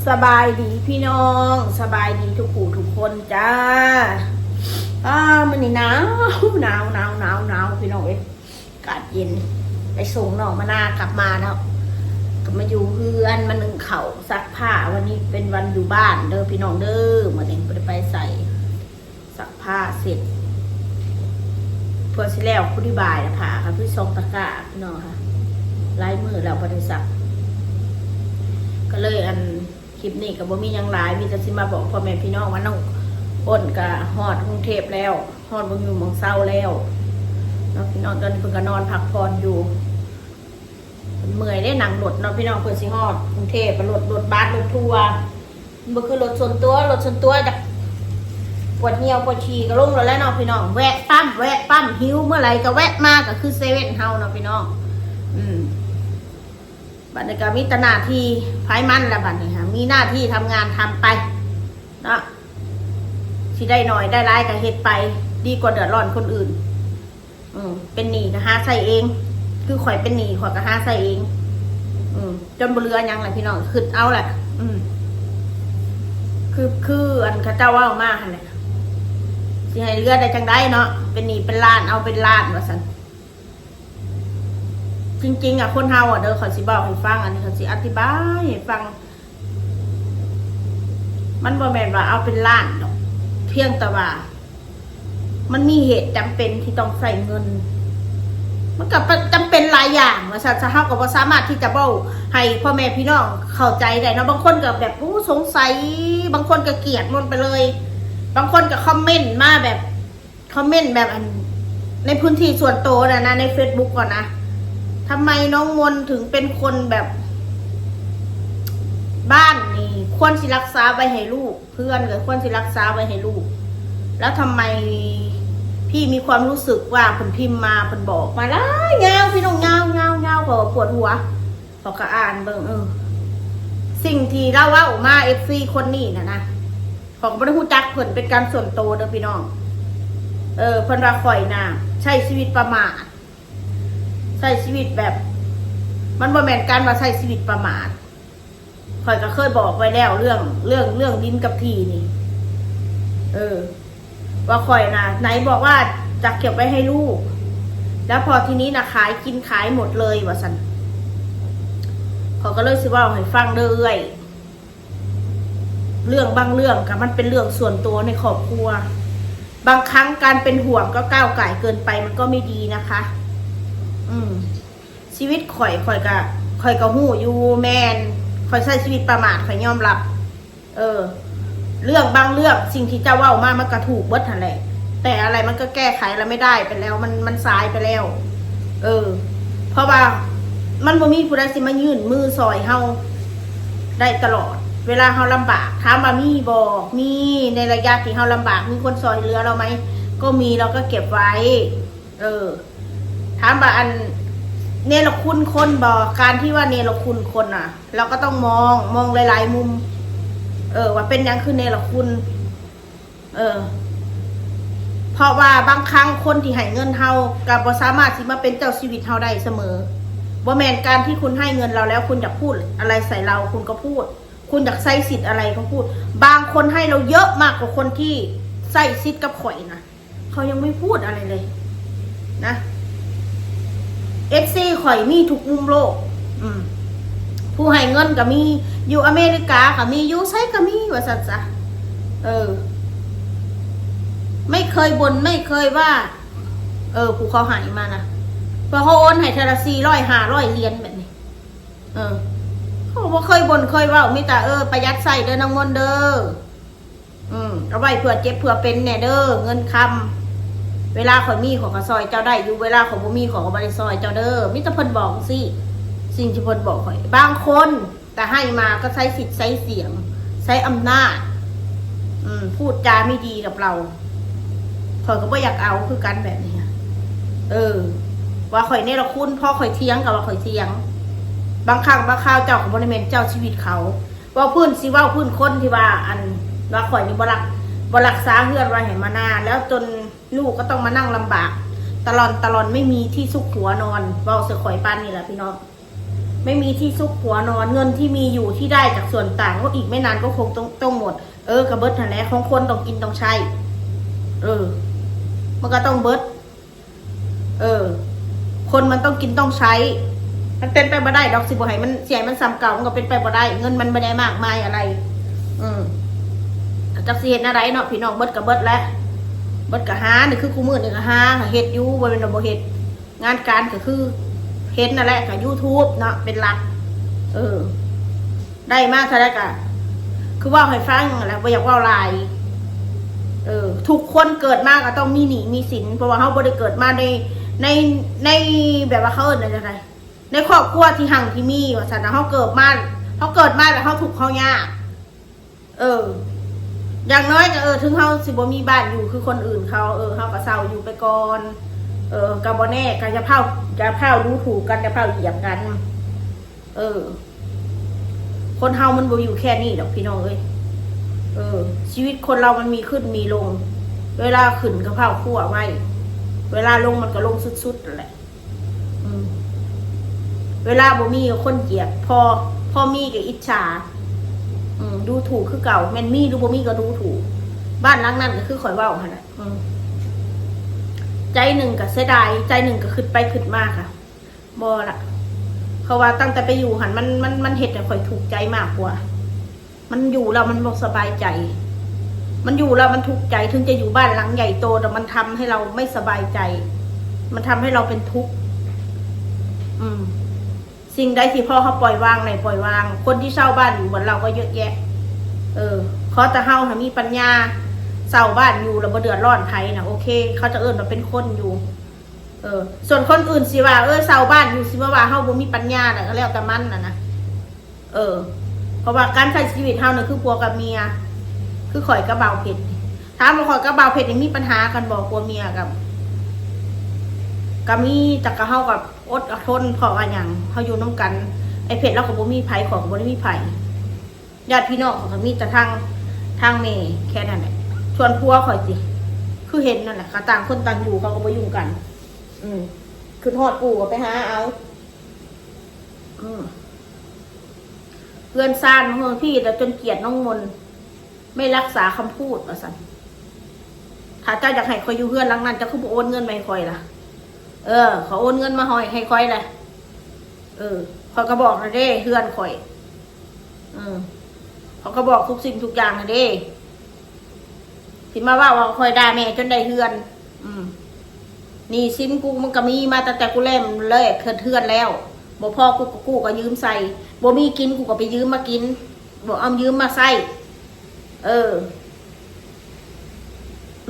สบายดีพี่น้องสบายดีทุกผู้ทุกคนจ้ามันนี่หนาวพี่น้องเอ้ยอากาศเย็นไปส่งน้องมานากลับมาแล้วกลับมาอยู่เพื่อนมานึ่งเข่าซักผ้าวันนี้เป็นวันอยู่บ้านเด้อพี่น้องเด้อมาเด็กไปใส่ซักผ้าเสร็จเพื่อสิแล้วคุณที่บ่ายนะค่ะครับพี่ซองตะกร้าพี่น้องค่ะลายมือเราบริษัทก็เลยคลิปนี้กับบ่มียังหลายมีแต่สิมาบอกพ่อแม่พี่น้องว่าน้องอ้นกับฮอดกรุงเทพแล้วฮอดบ่อยู่เมืองเศร้าแล้วน้องพี่น้องตอนนี้เพิ่นก็นอนพักผ่อนอยู่เมื่อยได้หนังรถเนาะพี่น้องเพิ่นสิฮอดกรุงเทพรถบัสรถทัวร์บ่คือรถส่วนตัวจากปวดเหี่ยวปวดฉี่ก็ลงแล้วเนาะพี่น้องแวะปั๊มหิวเมื่อไหร่ก็แวะมาก็คือเซเว่นเฮาเนาะพี่น้องบัดนี้ก็มีหน้าที่ไฟมันแล้วบัดนี้ค่ะมีหน้าที่ทำงานทำไปเนาะที่ได้หน่อยได้ร้ายก็เฮ็ดไปดีกว่าเดือดร้อนคนอื่นเป็นหนี้ก็หาใส่เองคือข่อยเป็นหนี้ข่อยก็หาใส่เองจนบ่เหลือหยังแหละพี่น้องคือเอาแหละคือเขาเจ้าว่ามาหั่นแหละสิให้เหลือได้จังได๋เนาะเป็นหนี้เป็นล้านเอาเป็นล้านว่าซั่นจริงๆคนเฮาเด้อเขาสิบอกให้ฟังอันนี้เขาสิอธิบายให้ฟังมันบ่แม่นว่าเอาเป็นล้านดอกเพียงแต่ว่ามันมีเหตุจำเป็นที่ต้องใส่เงินมันก็จำเป็นหลายอย่างว่าซั่นเฮาก็บ่สามารถที่จะเว้าให้พ่อแม่พี่น้องเข้าใจได้เนาะบางคนก็แบบสงสัยบางคนก็เกลียดมันไปเลยบางคนก็คอมเมนต์มาแบบในพื้นที่ส่วนตัวนะใน Facebook ก่อนนะทำไมน้องมนถึงเป็นคนแบบบ้านนี่ควรสิรักษาไว้ให้ลูกเพื่อนก็ควรสิรักษาไว้ให้ลูกแล้วทำไมพี่มีความรู้สึกว่าผลพิมพ์มาผลบอกมาแล้วเงาพี่น้องเงาพอปวดหัวพอกระอ่านเบิ่งสิ่งที่เล่าว่าออกมาFCคนนี้นะของบริหูจักเพิ่นเป็นการส่วนตัวเด้อพี่น้องเพิ่นว่าข่อยน่ะใช้ชีวิตประมาทใช้ชีวิตแบบมันบ่แม่นการมาใช้ชีวิตประมาทข่อยก็เคยบอกไว้แล้วเรื่องดินกับที่นี่ว่าข่อยนะไหนบอกว่าจะเก็บไว้ให้ลูกแล้วพอทีนี้นะขายหมดเลยว่าสันเขาก็เลยสิว่าให้ฟังเรื่อยเรื่องบางเรื่องกับมันเป็นเรื่องส่วนตัวในครอบครัวบางครั้งการเป็นห่วงก็ก้าวไก่เกินไปมันก็ไม่ดีนะคะชีวิตข่อยก็หู้อยู่แมนข่อยใช้ชีวิตประมาทข่อยยอมรับเรื่องบางเรื่องสิ่งที่เจ้าว่ามามันก็ถูกเบิดนั่นแหละแต่อะไรมันก็แก้ไขแล้วไม่ได้ไปแล้วมันสายไปแล้วเพราะว่ามันบ่มีผู้ใดสิมายื่นมือซอยเฮาได้ตลอดเวลาเฮาลำบากถามว่ามีบ่มีในระยะที่เฮาลำบากมีคนซอยเหลือเราไหมก็มีเราก็เก็บไว้ถามว่าเนรคุณคนบ่การที่ว่าเนรคุณคนอ่ะเราก็ต้องมองหลายๆมุมว่าเป็นยังคือเนรคุณเพราะว่าบางครั้งคนที่ให้เงินเฮาก็บ่สามารถสิมาเป็นเจ้าชีวิตเฮาได้เสมอบ่แม่นการที่คุณให้เงินเราแล้วคุณอยากพูดอะไรใส่เราคุณก็พูดคุณอยากใส่สิทธิ์อะไรก็พูดบางคนให้เราเยอะมากกว่าคนที่ใส่สิทธิ์กับข่อยนะเขายังไม่พูดอะไรเลยนะFC ข่อยมีทุกมุมโลกผู้ให้เงินก็มีอยู่อเมริกาก็มีอยู่ไสก็มีว่าซั่นซะไม่เคยบ่นไม่เคยว่าผู้เขาให้มานะเพราะเขาโอนให้เทอละ400 500เหรียญแบบนี้เขาบ่เคยบ่นเคยว่ามีแต่ประหยัดใส่เด้อน้องมนต์เด้อเอาไว้เผื่อเจ็บเผื่อเป็นแน่เด้อเงินคำเวลาข่อยมีของก็ซอยเจ้าได้อยู่เวลาข่อยบ่มีของก็บ่ได้ซอยเจ้าเด้อมิตรเพิ่นบอกสิสิ่งที่เพิ่นบอกข่อยบางคนแต่ให้มาก็ใช้สิทธิ์ใช้เสียงใช้อำนาจพูดจาไม่ดีกับเราข่อยก็บ่อยากเอาคือกันแบบนี้ว่าข่อยเนี่ยเราคุ้นพ่อข่อยเที่ยงกับว่าข่อยเที่ยงบางครั้งบางคราวเจ้าของบริเวณเจ้าชีวิตเขาว่าพื้นสิว่าพื้นคนที่ว่าว่าข่อยนี่บ่รักษาเฮือนไว้ให้มานานแล้วจนลูกก็ต้องมานั่งลำบากตลอดไม่มีที่ซุกหัวนอนเว้าเสือข่อยปานนี่แหละพี่น้อง ไม่มีที่ซุกหัวนอนเงินที่มีอยู่ที่ได้จากส่วนต่างก็อีกไม่นานก็คงต้องหมดกระเบิดนั่นแหละของคนต้องกินต้องใช้มันก็ต้องเบิดคนมันต้องกินต้องใช้มันเป็นไปบ่ได้ดอกสิบ่ให้มันเสียมันซ้ำเก่ามันก็เป็นไปบ่ได้เงินมันไม่ได้มากมายอะไรจักสิเฮ็ดอะไรเนาะพี่น้องเบิดกับเบิดแล้วเบิดกับหานี่คือคู่มือนี่ก็หาเฮ็ดอยู่บ่เป็นบ่เฮ็ดงานการก็คือเฮ็ดนั่นแหละกับ YouTube เนาะเป็นหลักได้มากเท่าไรก็คือว่าให้ฟังแล้วบ่อยากว่าลายทุกคนเกิดมาก็ต้องมีหนี้มีสินเพราะว่าเฮาบ่ได้เกิดมาในแบบว่าเขาเอิ้นอะไรในครอบครัวที่หั่งที่มีว่าซั่นนะเฮาเกิดมาแล้วเฮาทุกข์เฮายากอย่างน้อยก็ถึงเฮาสิบ่มีบ้านอยู่คือคนอื่นเขาเฮาก็เศร้าอยู่ไปก่อนก็บ่แน่ก็จะเผาดูถูกกันจะเผาเหยียบกันคนเฮามันบ่อยู่แค่นี้ดอกพี่น้องเอ้ยชีวิตคนเรามันมีขึ้นมีลงเวลาขึ้นก็เผาคั่วไว้เวลาลงมันก็ลงสุดๆนั่นแหละเวลาบ่มีก็คนเกลียดพอมีก็อิจฉาดูถูกคือเก่าแม่นมีหรือบ่มีก็ดูถูกบ้านหลังนั้นก็คือข่อยเว้าหั่นน่ะใจหนึ่งก็เสียดายใจหนึ่งก็ขึ้นไปขึ้นมาค่ะบ่ล่ะเขาว่าตั้งแต่ไปอยู่หันมันเฮ็ดให้ข่อยถูกใจมากกว่ามันอยู่แล้วมันบ่สบายใจมันอยู่แล้วมันทุกข์ใจถึงจะอยู่บ้านหลังใหญ่โตแต่มันทำให้เราไม่สบายใจมันทำให้เราเป็นทุกข์สิ่งใดที่พ่อเขาปล่อยวางไหนปล่อยวางคนที่เช่าบ้านอยู่เหมือนเราก็เยอะแยะขอแต่เฮาถ้ามีปัญญาเช่าบ้านอยู่แล้วบ่เดือดร้อนไผนะโอเคเขาจะว่าเป็นคนอยู่ส่วนคนอื่นสิว่าเช่าบ้านอยู่สิว่าเฮาบ่มีปัญญาน่ะก็แล้วแต่มันน่ะนะเพราะว่าการใช้ชีวิตเฮาเนี่ยคือผัวกับเมียคือข่อยกับบ่าวเพชรถามว่าข่อยกับบ่าวเพชรมีปัญหากันบ่ผัวเมียกับมีแต่กับเฮากับอดทนเพราะว่าหยังเฮาอยู่นำกันไอ้เพชรเราก็บ่มีไผของบ่ได้มีไผญาติพี่น้องก็มีแต่ทางแม่แค่นั้นแหละชวนผัวข่อยสิคือเห็นนั่นแหละค่ะต่างคนต่างอยู่เขาก็บ่ยุ่งกันคือทอดปูก็ไปหาเอาเพื่อนซ่านของพี่แต่จนเกลียดน้องมนไม่รักษาคำพูดว่าซั่นถ้าเจ้าอยากให้ข่อยอยู่เพื่อนหลังนั้นจะคือบ่โอนเงินมาให้ข่อยล่ะเขาโอนเงินมาให้ข่อยแหละข่อยก็บอกนะเด้เพื่อนข่อยเขาก็บอกทุกสิ่งทุกอย่างนะเด้ที่มาว่าข่อยด่าแม่จนได้เฮือนนี่สินกูมันก็มีมาแต่กูเล่มเลยเทือนแล้วบ่พอกูก็ยืมใส่บ่มีกินกูก็ไปยืมมากินบ่เอายืมมาใส่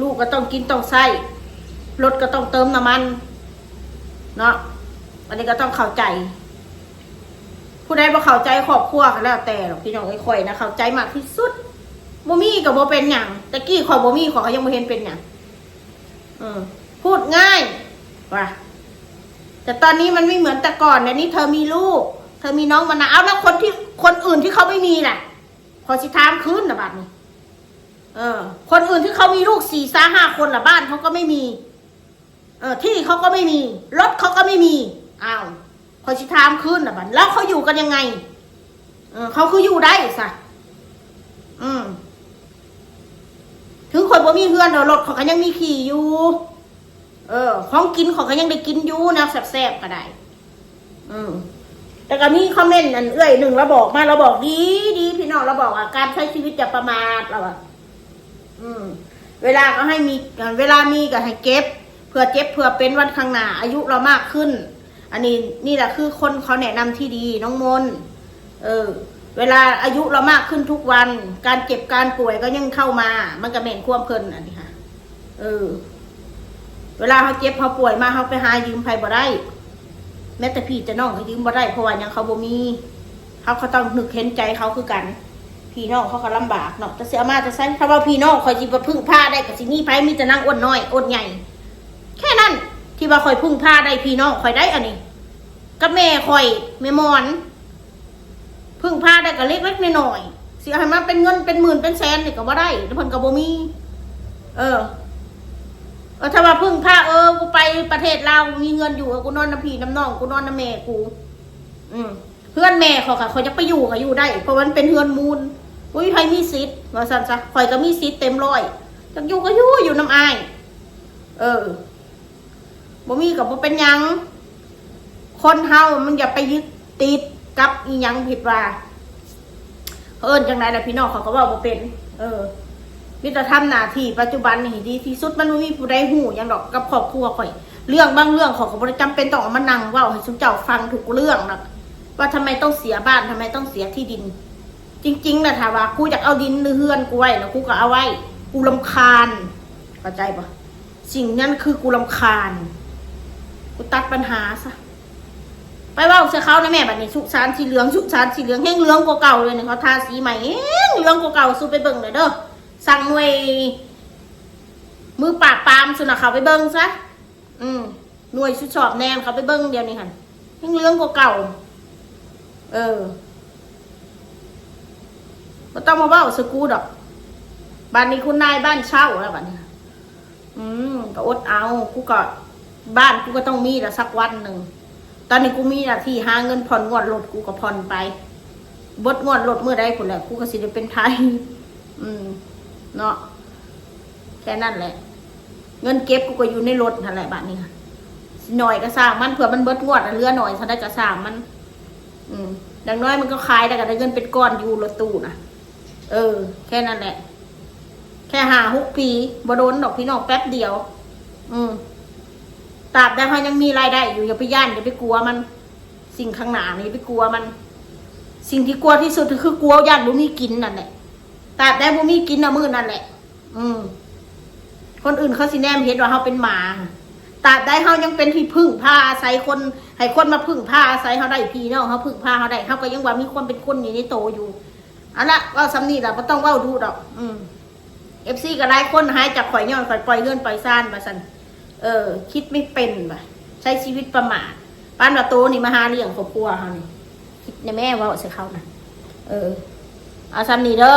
ลูกก็ต้องกินต้องใส่รถก็ต้องเติมน้ำมันเนาะอันนี้ก็ต้องเข้าใจผู้ใดบ่เข้าใจครอบครัวก็แล้วแต่หรอกพี่น้องข่อยนะเข้าใจมากที่สุดบ่มีก็บ่เป็นหยังตะกี้ข่อยบ่มีข่อยก็ยังบ่เห็นเป็นหยังพูดง่ายว่ะแต่ตอนนี้มันไม่เหมือนแต่ก่อนเดี๋ยวนี้เธอมีลูกเธอมีน้องมานะเอาแล้วคนอื่นที่เขาไม่มีล่ะพอสิถามคืนน่ะบัดนี้คนอื่นที่เขามีลูก4-5 คนล่ะบ้านเขาก็ไม่มีที่เขาก็ไม่มีรถเขาก็ไม่มีอ้าวพอสิถามคืนน่ะบัดแล้วเขาอยู่กันยังไงเขาคืออยู่ได้ซะถึงคนบ่มีเพื่อนรถเขาก็ยังมีขี่อยู่ของกินเขาก็ยังได้กินอยู่นะแซ่บๆก็ได้แต่ก็มีคอมเมนต์อันหนึ่งเราบอกมาเราบอกดีพี่น้องเราบอกว่าการใช้ชีวิตจะประมาทเราเวลาก็ให้มีเวลามีก็ให้เก็บเพื่อเจ็บเพื่อเป็นวันข้างหน้าอายุเรามากขึ้นอันนี้นี่แหละคือคนเขาแนะนำที่ดีน้องมนเวลาอายุเรามากขึ้นทุกวันการเจ็บการป่วยก็ยังเข้ามามันก็เหม็นความเพลินอันนี้ค่ะเวลาเขาเจ็บเขาป่วยมาเขาไปหายืมใครบ่ได้แม้แต่พี่จะน้องเขายืมบ่ได้เพราะว่ายังเขาบ่มีเขาต้องนึกเห็นใจเขาคือกันพี่น้องเขาก็ลำบากเนาะจะเสียมาจะใช้ถ้าว่าพี่น้องคอยจีบพึ่งผ้าได้กับสินี่ไพ่มีแต่นั่งอ้วนน้อยอ้วนใหญ่แค่นั้นที่ว่าคอยพึ่งผ้าได้พี่น้องคอยได้อันนี้ก็แม่คอยแม่มอนพึ่งผ้าได้กับเล็กๆน้อยๆเสียให้มาเป็นเงินเป็นหมื่นเป็นแสนนี่ก็บ่ได้แล้วเพิ่นก็บ่มีถ้าว่าพึ่งผ้ากูไปประเทศลาวมีเงินอยู่กูนอนน้ำพี่น้ำน้องกูนอนน้ำแม่กู เฮือนแม่เขาค่ะเขาจะไปอยู่ก็อยู่ได้เพราะมันเป็นเฮือนมูลอุ้ยใครมีสิทธิ์ว่าซั่นซะข่อยก็มีสิทธิ์เต็มร้อยจักอยู่ก็อยู่น้ำอายบ่มีก็บ่เป็นหยังคนเฮามันอย่าไปยึดติดกับอีหยังผิดว่าจังได๋ล่ะพี่น้องเขาก็เว้าบ่เป็นมีแต่ทำหน้าที่ปัจจุบันนี่ดีที่สุดมันบ่มีผู้ใดฮู้หยังดอกกับครอบครัวข่อยเรื่องบางเรื่องเขาก็บ่ได้จำเป็นต้องเอามานั่งเว้าให้ซุเจ้าฟังทุกเรื่องนะว่าทำไมต้องเสียบ้านทำไมต้องเสียที่ดินจริงๆนะถ้าว่ากูอยากเอาดินหรือเฮือนกูไว้แล้วกูก็เอาไว้กูรำคาญเข้าใจปะสิ่งนั้นคือกูรำคาญกูตัดปัญหาซะไปว่าเสื้อเขานะแม่บัดนี้สุสานสีเหลืองแห้งเหลืองกว่าเก่าเลยเนี่ยเขาทาสีใหม่แห้งเหลืองกว่าเก่าสู้ไปเบิ่งเลยเด้อสั่งหน่วยมือปราบปรามสุนัขเขาไปเบิ่งซะหน่วยชุดสอบแนมเขาไปเบิ่งเดียวนี่ค่ะแห้งเหลืองกว่าเก่าไม่ต้องมาเว้าสกูดอกบ้านนี้คุณนายบ้านเช่าแล้วบ้านนี้ก็อดเอากูก็บ้านกูก็ต้องมีละสักวันหนึ่งตอนนี้กูมีหน้าที่หาเงินผ่อนงวดรถกูก็ผ่อนไปบดงวดรถเมื่อใดคนแหละกูก็สิได้เป็นไทยเนาะแค่นั้นแหละเงินเก็บกูก็อยู่ในรถนั่นแหละบ้านนี้ค่ะหน่อยก็สร้างมันเผื่อมันเบิดงวดเรือหน่อยถ้าได้ก็สร้างมันดังน้อยมันก็ขายได้ก็ได้เงินเป็นก้อนอยู่รถตู้นะแค่นั้นแหละแค่5-6 ปีบ่โดนดอกพี่น้องแป๊บเดียวตราบใดเขายังมีรายได้อยู่อย่าไปย่านอย่าไปกลัวมันสิ่งข้างหน้านี่อย่าไปกลัวมันสิ่งที่กลัวที่สุดคือกลัวย่านบ่มีกินนั่นแหละตราบใดบ่มีกินน่ะมื้อนั่นแหละคนอื่นเขาสิแนมเห็นว่าเขาเป็นหมาตราบใดเขายังเป็นที่พึ่งพาอาศัยคนให้คนมาพึ่งพาอาศัยเขาได้พี่น้องเขาพึ่งพาเขาได้เขาก็ยังว่ามีความเป็นคนอยู่ในโตอยู่เอาละว่าซ้ำนี่แหละไม่ต้องว่าดูดอกFC ก็หลายคนหายจากข่อยย้อนข่อยปล่อยเลื่อนปล่อยซ่านมาสั่นคิดไม่เป็นว่ะใช้ชีวิตประมาทป้านว่าโตนี่มาหาเลี้ยงครอบครัวเขานี่คิดในแม่ว่าใส่เขานะเอาซ้ำนี่เด้อ